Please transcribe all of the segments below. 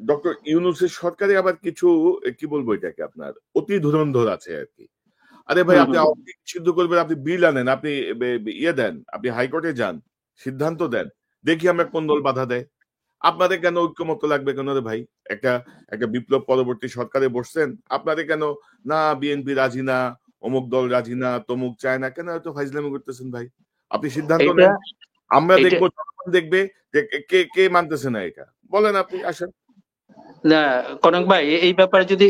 Doctor ইউনূসের সরকারে আবার কিছু কি বলবো এটাকে আপনার অতি ধুরন্ধর আছে আর কি। আরে ভাই আপনি আওয়ামী লীগ সিদ্ধ করবেন, আপনি বিল আনেন, আপনি ইয়ে দেন, আপনি হাইকোর্টে যান, সিদ্ধান্ত দেন, দেখি আমরা কোন দল বাধা দেয়। আপনাদের কেন ঐক্যমত্য লাগবে কেন রে ভাই? একটা একটা বিপ্লব পরবর্তী সরকারে বসছেন, আপনাদের কেন না বিএনপি রাজি না, অমুক দল রাজি না, তমুক চায় না, কেন এত ফাইজলামি করতেছেন ভাই? আপনি সিদ্ধান্ত এটা নেন, আমরা এটা দেখবো, জনগণ দেখবে যে কে কে মানতেছে না এটা। বলেন, আপনি আসেন। না, কনক ভাই এই ব্যাপারে যদি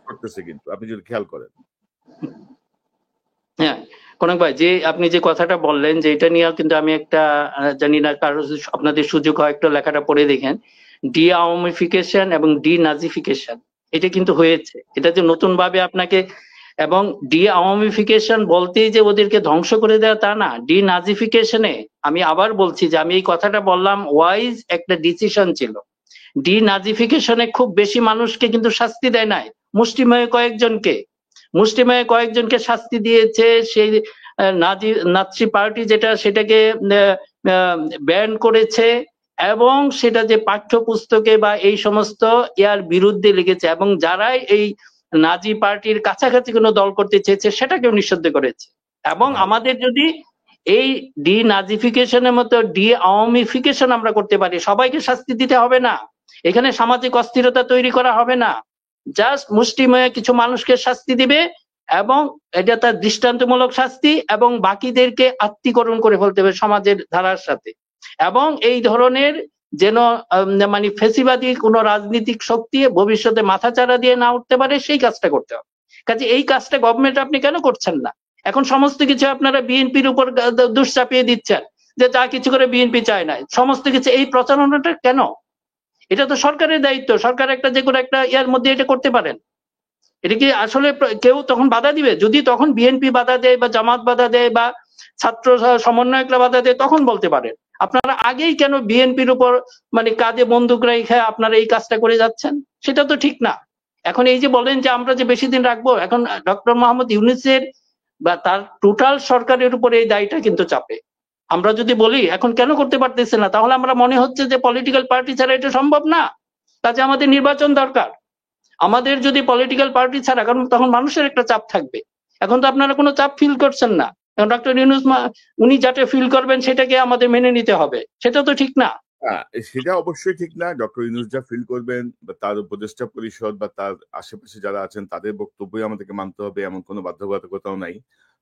করতেছে কিন্তু আপনি যদি খেয়াল করেন। হ্যাঁ, কনক ভাই যে আপনি যে কথাটা বললেন যে এটা নিয়ে কিন্তু আমি একটা জানি না কারো যদি আপনাদের সুযোগ হয় একটু লেখাটা পড়ে দেখেন, ডি আওয়ামিফিকেশন এবং ডি নাজিফিকেশন এটা কিন্তু হয়েছে। এটা যে নতুন ভাবে আপনাকে, এবং ডি আওয়ামিফিকেশন বলতেই যে ওদেরকে ধ্বংস করে দেওয়া তা না। ডি নাজিফিকেশনে আমি আবার বলছি যে আমি এই কথাটা বললাম ওয়াইজ একটা ডিসিশন ছিল। ডি নাজিফিকেশনে খুব বেশি মানুষকে কিন্তু শাস্তি দেয় নাই, মুষ্টিমেয় কয়েকজনকে শাস্তি দিয়েছে। সেই নাৎসি পার্টি যেটা সেটাকে ব্যান করেছে, এবং সেটা যে পাঠ্যপুস্তকে বা এই সমস্ত ইয়ার বিরুদ্ধে লিখেছে, এবং যারাই এই নাজি পার্টির কাছাকাছি কোনো দল করতে চেয়েছে সেটাকেও নিষিদ্ধ করেছে। এবং আমাদের যদি এই ডি নাজিফিকেশনের মতো ডি আওয়ামিফিকেশন আমরা করতে পারি, সবাইকে শাস্তি দিতে হবে না, এখানে সামাজিক অস্থিরতা তৈরি করা হবে না, জাস্ট মুষ্টিমেয় কিছু মানুষকে শাস্তি দিবে, এবং এটা তার দৃষ্টান্তমূলক শাস্তি, এবং বাকিদেরকে আত্মীকরণ করে ফেলতে হবে সমাজের ধারার সাথে। এবং এই ধরনের যেন মানে ফেসিবাদী কোন রাজনৈতিক শক্তি ভবিষ্যতে মাথাচাড়া দিয়ে না উঠতে পারে সেই কাজটা করতে হবে। কাজে এই কাজটা গভর্নমেন্ট আপনি কেন করছেন না? এখন সমস্ত কিছু আপনারা বিএনপির উপর দোষ চাপিয়ে দিচ্ছেন যে যা কিছু করে বিএনপি চায় না, সমস্ত কিছু এই প্রচারণাটা কেন? এটা তো সরকারের দায়িত্ব, সরকার একটা যে কোনো একটা ইয়ার মধ্যে এটা করতে পারেন। এটা কি আসলে কেউ তখন বাধা দিবে? যদি তখন বিএনপি বাধা দেয় বা জামাত বাধা দেয় বা ছাত্র সমন্বয়করা বাধা দেয় তখন বলতে পারেন। আপনারা আগেই কেন বিএনপির উপর মানে কাঁধে বন্দুক রেখে আপনারা এই কাজটা করে যাচ্ছেন? সেটা তো ঠিক না। এখন এই যে বলেন যে আমরা যে বেশি দিন রাখবো, এখন ডক্টর মোহাম্মদ ইউনূসের বা তার টোটাল সরকারের উপরে এই দায়টা কিন্তু চাপে। আমরা যদি বলি এখন কেন করতে পারতেছে না, তাহলে আমরা মনে হচ্ছে যে পলিটিক্যাল পার্টি ছাড়া এটা সম্ভব না, কাজে আমাদের নির্বাচন দরকার। আমাদের যদি পলিটিক্যাল পার্টি ছাড়া, কারণ তখন মানুষের একটা চাপ থাকবে। এখন তো আপনারা কোনো চাপ ফিল করছেন না, এখন ডক্টর ইউনূস উনি যাতে ফিল করবেন সেটাকে আমাদের মেনে নিতে হবে, সেটা তো ঠিক না। সেটা অবশ্যই ঠিক না। ডক্টর ইউনূস যা ফিল করবেন বা তার উপদেষ্টা পরিষদ বা তার আশেপাশে যারা আছেন তাদের বক্তব্যই আমাদেরকে মানতে হবে, এমন কোনো বাধ্যবাধকতাও নাই।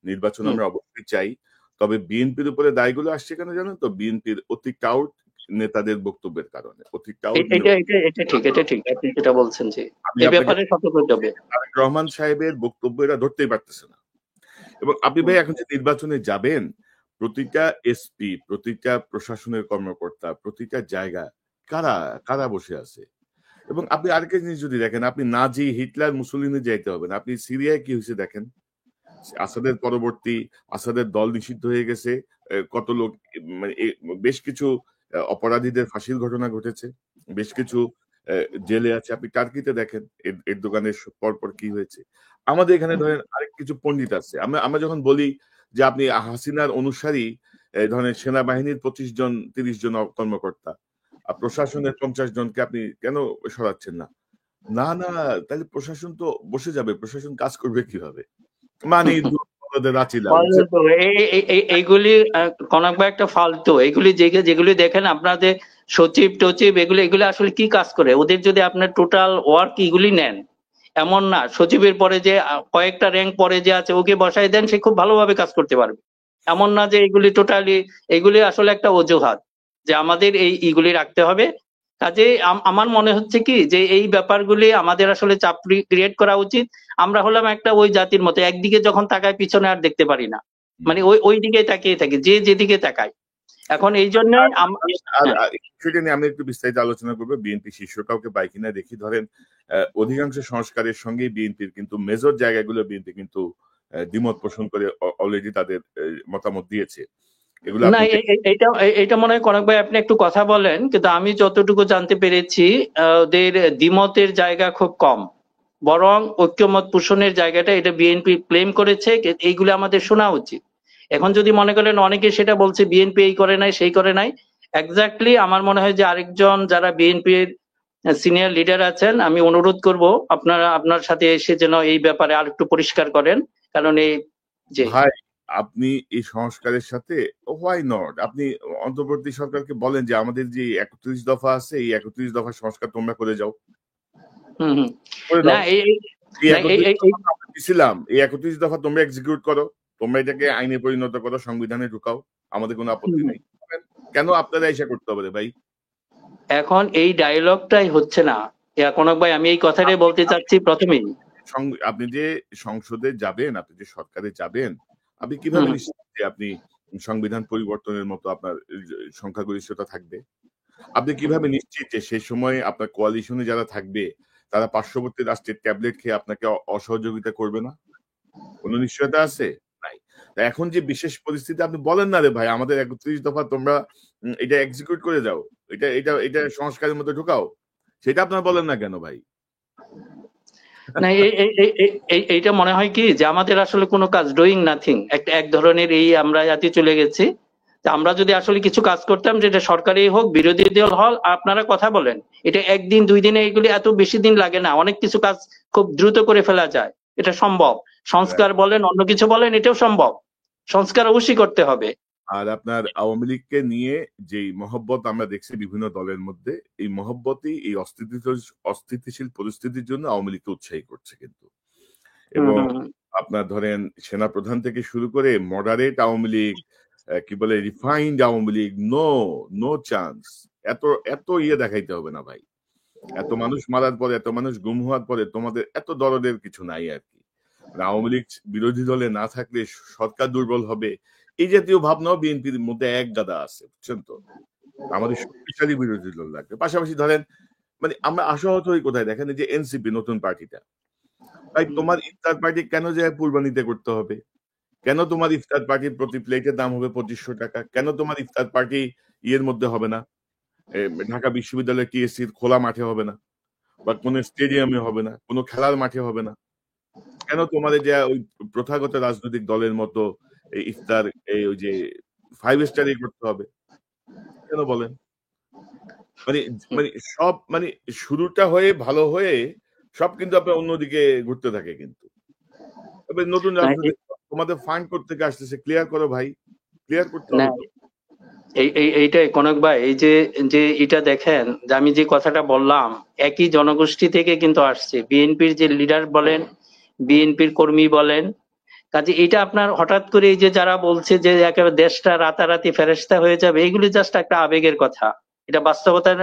নির্বাচন আমরা অবশ্যই চাই। তবে বিএনপির উপরে দায়গুলো আসছে কেন জানেন তো? বিএনপির অতি টাউট নেতাদের বক্তব্যের কারণে। অতি টাউট এটা ঠিক আপনি যেটা বলছেন, যে আমি এই আপনাকে ব্যাপারে সতর্ক হবে। তারেক রহমান সাহেবের বক্তব্য এরা ধরতেই পারতেছে না। এবং আপনি ভাই এখন যে নির্বাচনে যাবেন, প্রতিটা এসপি, প্রতিটা প্রশাসনের কর্মকর্তা, প্রতিটা জায়গা কারা কারা বসে আছে। এবং আপনি আরেকটা জিনিস যদি দেখেন, আপনি নাজি, হিটলার, মুসলিনে যাইতে হবে না। আপনি সিরিয়ায় কি হয়েছে দেখেন। আসাদের পরবর্তী আসাদের দল নিষিদ্ধ হয়ে গেছে। কত লোক মানে বেশ কিছু অপরাধীদের ফাঁসির ঘটনা ঘটেছে। বেশ কিছু জেলে আছে। আপনি টার্কিতে দেখেন এরদোগানের পরপর কি হয়েছে। আমাদের এখানে ধরেন আরেক কিছু পণ্ডিত আছে। আমরা আমরা যখন বলি যে আপনি হাসিনার অনুসারী, ধরেন সেনাবাহিনীর 25 জন 30 জন কর্মকর্তা, প্রশাসনের 50 জনকে আপনি কেন সরাচ্ছেন না? না, না, তাহলে প্রশাসন তো বসে যাবে। প্রশাসন কাজ করবে কিভাবে? মানে এইগুলি কনক ভাই একটা ফালতু, এগুলি যেগুলি দেখেন আপনাদের সচিব টচিব এগুলি আসলে কি কাজ করে? ওদের যদি আপনার টোটাল ওয়ার্ক এগুলি নেন, এমন না সচিবের পরে যে কয়েকটা র্যাঙ্ক পরে যে আছে ওকে বসাই দেন, সে খুব ভালোভাবে কাজ করতে পারবে। এমন না যে এগুলি টোটালি, এগুলি আসলে একটা অজুহাত যে আমাদের এইগুলি রাখতে হবে। কাজে আমার মনে হচ্ছে কি যে এই ব্যাপারগুলি আমাদের আসলে চাপ ক্রিয়েট করা উচিত। আমরা হলাম একটা ওই জাতির মতো, একদিকে যখন তাকায় পিছনে আর দেখতে পারি না, মানে ওই দিকে তাকিয়ে থাকি, যে যেদিকে তাকায়। এখন এই জন্য সেটা নিয়ে আমি একটু বিস্তারিত আলোচনা করবো। বিএনপি শীর্ষ কাউকে পাই কিনা দেখি। ধরেন অধিকাংশ সংস্কারের সঙ্গে বিএনপির কিন্তু মেজর জায়গাগুলো বিএনপি কিন্তু দ্বিমত পোষণ করে অলরেডি তাদের মতামত দিয়েছে। এগুলো না, এইটা মনে হয় কনক ভাই আপনি একটু কথা বলেন, কিন্তু আমি যতটুকু জানতে পেরেছি ওদের দ্বিমতের জায়গা খুব কম, বরং ঐক্যমত পোষণের জায়গাটা এটা বিএনপি ক্লেম করেছে। এইগুলো আমাদের শোনা উচিত। এখন যদি মনে করেন অনেকে সেটা বলছে বিএনপি এই করে নাই সেই করে নাই, এক্স্যাক্টলি আমার মনে হয় যে আরেকজন যারা বিএনপির সিনিয়র লিডার আছেন, আমি অনুরোধ করব আপনার সাথে এসে যেন এই ব্যাপারে আর একটু পরিষ্কার করেন, কারণ এই যে ভাই আপনি এই সংস্কারের সাথে হোয়াই নট আপনি অন্তর্বর্তী সরকারকে বলেন যে আমাদের যে 31 দফা আছে এই 31 দফা সংস্কার তোমরা করে যাও, হুম হুম করে না দাও। এই এই না 31 দফা আমরা দিছিলাম, এই 31 দফা তোমরা এক্সিকিউট করো, তোমরা এটাকে আইনে পরিণত করো, সংবিধানে ঢুকাও, আমাদের কোনো আপত্তি নেই। কেন আপনারা এসে করতে হবে রে ভাই? এখন এই ডায়লগটাই হচ্ছে না। কনক ভাই, আমি এই কথাটাই বলতে চাচ্ছি প্রথমেই। আপনি যে সংসদে যাবেন, আপনি যে সরকারে যাবেন, আপনি কিভাবে নিশ্চিত যে আপনি সংবিধান পরিবর্তনের মতো আপনার সংখ্যাগরিষ্ঠতা থাকবে? আপনি কিভাবে নিশ্চিত যে সেই সময় আপনার কোয়ালিশনে যারা থাকবে তারা পার্শ্ববর্তী রাষ্ট্রের ট্যাবলেট খেয়ে আপনাকে অসহযোগিতা করবে না? কোনো নিশ্চয়তা আছে? নাই। তা এখন যে বিশেষ পরিস্থিতি আপনি বলেন না রে ভাই আমাদের ৩১ দফা তোমরা এটা এক্সিকিউট করে যাও, এটা সংস্কারের মধ্যে ঢুকাও, সেটা আপনারা বলেন না কেন ভাই? না এইটা মনে হয় কি যে আমাদের আসলে কোনো কাজ, ডুইং নাথিং, এক ধরনের এই আমরা জাতি চলে গেছি। আমরা যদি আসলে কিছু কাজ করতাম, যেটা সরকারি হোক বিরোধী দল হল, আপনারা কথা বলেন, এটা একদিন দুই দিনে, এগুলি এত বেশি দিন লাগে না, অনেক কিছু কাজ খুব দ্রুত করে ফেলা যায়, এটা সম্ভব। সংস্কার বলেন অন্য কিছু বলেন, এটাও সম্ভব, সংস্কার অবশ্যই করতে হবে। আর আপনার আওয়ামী লীগকে নিয়ে যে মহব্বত আমরা দেখছি বিভিন্ন দলের মধ্যে, এই মহব্বতই এই অস্থিতিশীল পরিস্থিতির জন্য আওয়ামী লীগকে উৎসাহী করছে কিন্তু। এবং আপনার ধরেন সেনাপ্রধান থেকে শুরু করে মডারেট আওয়ামী লীগ, কি বলে refined Awami League, no chance. এত দেখাইতে হবে না ভাই। এত মানুষ মারার পরে, এত মানুষ গুম হওয়ার পরে তোমাদের এত দরদের কিছু নাই আর কি। আওয়ামী লীগ বিরোধী দলে না থাকলে সরকার দুর্বল হবে, এই জাতীয় ভাবনাও বিএনপির মধ্যে এক গাদা আছে, বুঝছেন তো? আমাদের শক্তিশালী বিরোধী দল লাগবে। পাশাপাশি ধরেন মানে আমরা আশাহত হই কোথায় দেখেন, যে এনসিপি নতুন পার্টিটা, ভাই তোমার ইফতার পার্টি কেন যায় কুরবানিতে করতে হবে? কেন তোমার ইফতার পার্টির প্রতি প্লেটের দাম হবে ২৫০০ টাকা? কেন তোমার ইফতার পার্টি ইয়ের মধ্যে হবে না, ঢাকা বিশ্ববিদ্যালয়ের টিএসসির খোলা মাঠে হবে না, বা কোন স্টেডিয়ামে হবে না, কোন খেলার মাঠে হবে না? কেন তোমাদের যে ওই প্রথাগত রাজনৈতিক দলের মতো এই ইফতার ওই যে 5 স্টারই করতে হবে? কেন বলেন? মানে মানে সব মানে শুরুটা হয়ে ভালো হয়ে সব কিন্তু আপনার অন্যদিকে ঘুরতে থাকে কিন্তু। তবে নতুন রাজনৈতিক তোমাদের ফান্ড করতে আসতেছে, ক্লিয়ার করো ভাই, ক্লিয়ার করতে হবে তো। এইটাই কনক ভাই, এই যে যে এটা দেখেন, যে আমি যে কথাটা বললাম, একই জনগোষ্ঠী থেকে কিন্তু আসছে, বিএনপির যে লিডার বলেন, বিএনপির কর্মী বলেন। কাজে এটা আপনার হঠাৎ করে এই যে যারা বলছে যে একেবারে দেশটা রাতারাতি ফেরেশতা হয়ে যাবে, এগুলি জাস্ট একটা আবেগের কথা। এটা বাস্তবতার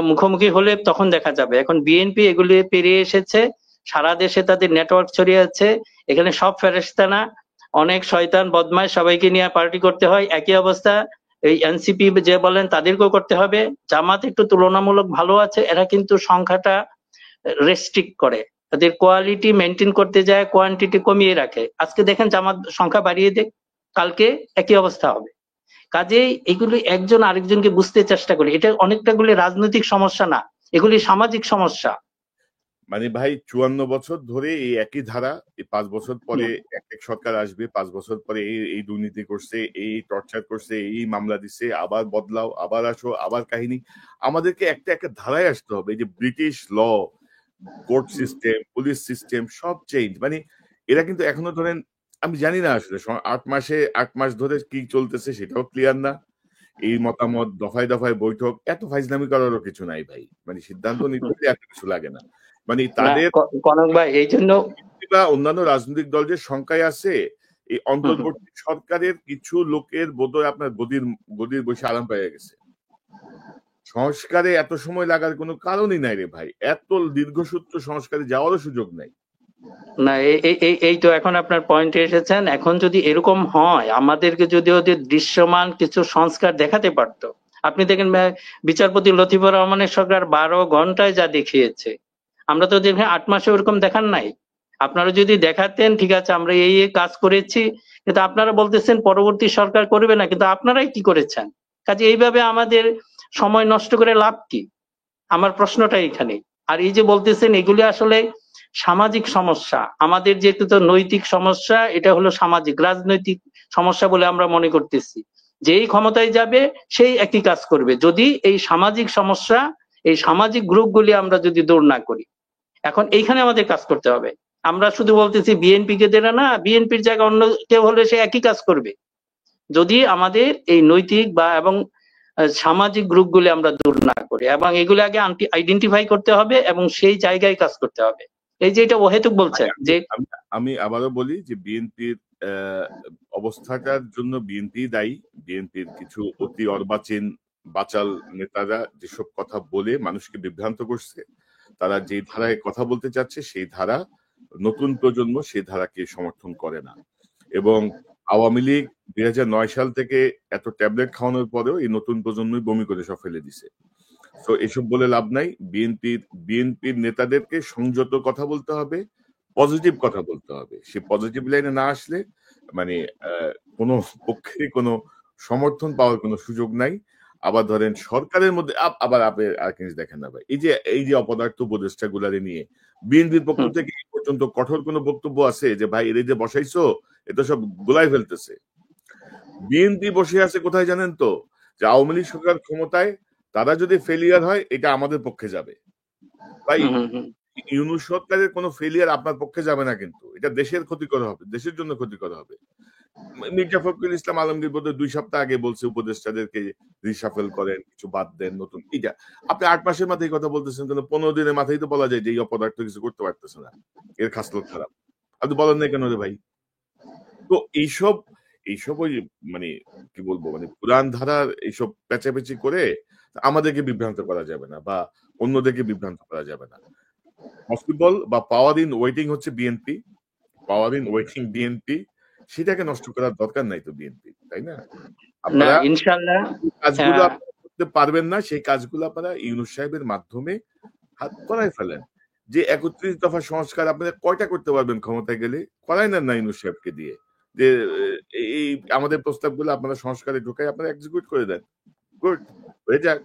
মুখোমুখি হলে তখন দেখা যাবে। এখন বিএনপি এগুলি পেরিয়ে এসেছে, সারা দেশে তাদের নেটওয়ার্ক ছড়িয়ে আছে, এখানে সব ফেরেশতা না, অনেক শয়তান বদমাশ, সবাইকে নিয়ে পার্টি করতে হয়। একই অবস্থা এই এনসিপি যে বলেন তাদেরকেও করতে হবে। জামাত একটু তুলনামূলক ভালো আছে, এরা কিন্তু সংখ্যাটা রেস্ট্রিক্ট করে, তাদের কোয়ালিটি মেনটেন করতে যায়, কোয়ান্টিটি কমিয়ে রাখে। আজকে দেখেন জামাত সংখ্যা বাড়িয়ে দেয়, কালকে একই অবস্থা হবে। কাজেই এগুলি একজন আরেকজনকে বুঝতে চেষ্টা করে, এটা অনেকটা গুলি রাজনৈতিক সমস্যা না, এগুলি সামাজিক সমস্যা। মানে ভাই ৫৪ বছর ধরে এই একই ধারা, এই ৫ বছর পরে এক সরকার আসবে, ৫ বছর পরে এই দুর্নীতি করছে, এই টর্চার করছে, এই মামলা দিচ্ছে, আবার বদলাও, আবার আসো, আবার কাহিনী। আমাদেরকে একটা ধারায় আসতে হবে। এই যে British law, court system, police system সব চেঞ্জ। মানে এরা কিন্তু এখনো ধরেন আমি জানি না আসলে ৮ মাস ধরে কি চলতেছে সেটাও ক্লিয়ার না। এই মতামত দফায় দফায় বৈঠক, এত ফাইজলামি করারও কিছু নাই ভাই। মানে সিদ্ধান্ত নিতে এত কিছু লাগে না। মানে তাদের কনক ভাই এই জন্য বা অন্যান্য রাজনৈতিক দল যে সংখ্যায় আছে, এই অন্তর্বর্তী সরকারের কিছু লোকের বোধহয় আপনার গদির বসে আরাম পেয়ে গেছে। সংস্কারে এত সময় লাগার কোনো কারণই নাই রে ভাই, এত দীর্ঘসূত্র সংস্কারে যাওয়ারও সুযোগ নাই। না এই তো এখন আপনার পয়েন্টে এসেছেন। এখন যদি এরকম হয়, আমাদেরকে যদি ওদের দৃশ্যমান কিছু সংস্কার দেখাতে পারতো। আপনি দেখেন বিচারপতি লতিফুর রহমানের সরকার ১২ ঘন্টায় যা দেখিয়েছে, আমরা তো দেখেন ৮ মাসে ওরকম দেখান নাই। আপনারা যদি দেখাতেন, ঠিক আছে আমরা এই কাজ করেছি, কিন্তু আপনারা বলতেছেন পরবর্তী সরকার করবে না, কিন্তু আপনারাই কি করেছেন? কাজে এইভাবে আমাদের সময় নষ্ট করে লাভ কি? আমার প্রশ্নটা এখানে। আর এই যে বলতেছেন এগুলি আসলে সামাজিক সমস্যা, আমাদের যেহেতু তো নৈতিক সমস্যা, এটা হলো সামাজিক রাজনৈতিক সমস্যা বলে আমরা মনে করতেছি। যেই ক্ষমতায় যাবে সেই একই কাজ করবে। যদি এই সামাজিক সমস্যা এই সামাজিক গ্রুপগুলি আমরা যদি দূর না করি, এখন এইখানে আমাদের কাজ করতে হবে। আমরা শুধু বলতেছি বিএনপি কে দেনা না, বিএনপির জায়গায় অন্য কেউ হলে সে একই কাজ করবে। যদি আমাদের এই নৈতিক বা এবং সামাজিক গ্রুপগুলি আমরা দূর না করি এবং এগুলো আগে আইডেন্টিফাই করতে হবে এবং সেই জায়গায় কাজ করতে হবে। এই যে এটা অহেতুক বলছেন যে আমি আবারও বলি যে বিএনপির অবস্থাটার জন্য বিএনপি দায়ী। বিএনপির কিছু অতি অর্বাচীন বাচাল নেতারা যেসব কথা বলে মানুষকে বিভ্রান্ত করছে, তারা যে ধারায় কথা বলতে চাচ্ছে সেই ধারা নতুন প্রজন্ম সেই ধারাকে সমর্থন করে না। এবং আওয়ামী লীগ 2009 সাল থেকে এত ট্যাবলেট খাওয়ানোর পরেও এই নতুন প্রজন্মই বমি করে সব ফেলে দিছে। তো এসব বলে লাভ নাই। বিএনপির নেতাদেরকে সংযত কথা বলতে হবে, পজিটিভ কথা বলতে হবে। সে পজিটিভ লাইনে না আসলে মানে কোনো পক্ষে কোনো সমর্থন পাওয়ার কোনো সুযোগ নাই। আবার ধরেন সরকারের মধ্যে আবার আপনি আর জিনিস দেখেন না ভাই, এই যে অপদার্থ উপদেষ্টা গুলারে নিয়ে বিএনপির পক্ষ থেকে এই পর্যন্ত কঠোর কোনো বক্তব্য আছে যে ভাই এর যে বসাইছো এটা সব গোলাই ফেলতেছে। বিএনপি বসে আছে কোথায় জানেন তো, যে আওয়ামী লীগ সরকার ক্ষমতায়, তারা যদি ফেলিয়ার হয় এটা আমাদের পক্ষে যাবে। ভাই ইউনূস সরকারের কোনো ফেলিয়ার আপনার পক্ষে যাবে না, কিন্তু এটা দেশের ক্ষতিকর হবে, দেশের জন্য ক্ষতিকর হবে। মির্জা ফখরুল ইসলাম আলমগীর বোধহয় 2 সপ্তাহ আগে বলছে উপদেষ্টাদেরকে রিশাফেল করেন, কিছু বাদ দেন, নতুন এটা আপনি 8 মাসের মাথায় কথা বলতেছেন, কিন্তু 15 দিনের মাথায় তো বলা যায় যে এই অপদার্থ কিছু করতে পারতেছে না, এর খাসলত খারাপ। আপনি বলেন না কেন রে ভাই? তো এইসব ওই মানে কি বলবো, মানে পুরান ধারার এইসব পেঁচাপেচি করে আমাদেরকে বিভ্রান্ত করা যাবে না বা অন্যদেরকে বিভ্রান্ত করা যাবে না। পসিবল বা পাওয়ার ইন ওয়েটিং হচ্ছে BNP, power in waiting BNP, সেটাকে নষ্ট করার দরকার নাই তো বিএনপি, তাই না? আপনারা ইনশাআল্লাহ কাজগুলো করতে পারবেন না, সেই কাজগুলো আপনারা ইউনূস সাহেবের মাধ্যমে হাত করাই ফেলেন। যে 31 দফা সংস্কার আপনারা কয়টা করতে পারবেন ক্ষমতায় গেলে? করাই নেন না ইউনূস সাহেবকে দিয়ে, যে এই আমাদের প্রস্তাবগুলো আপনারা সংস্কারে ঢুকাই আপনারা এক্সিকিউট করে দেন। গুড, হয়ে যাক।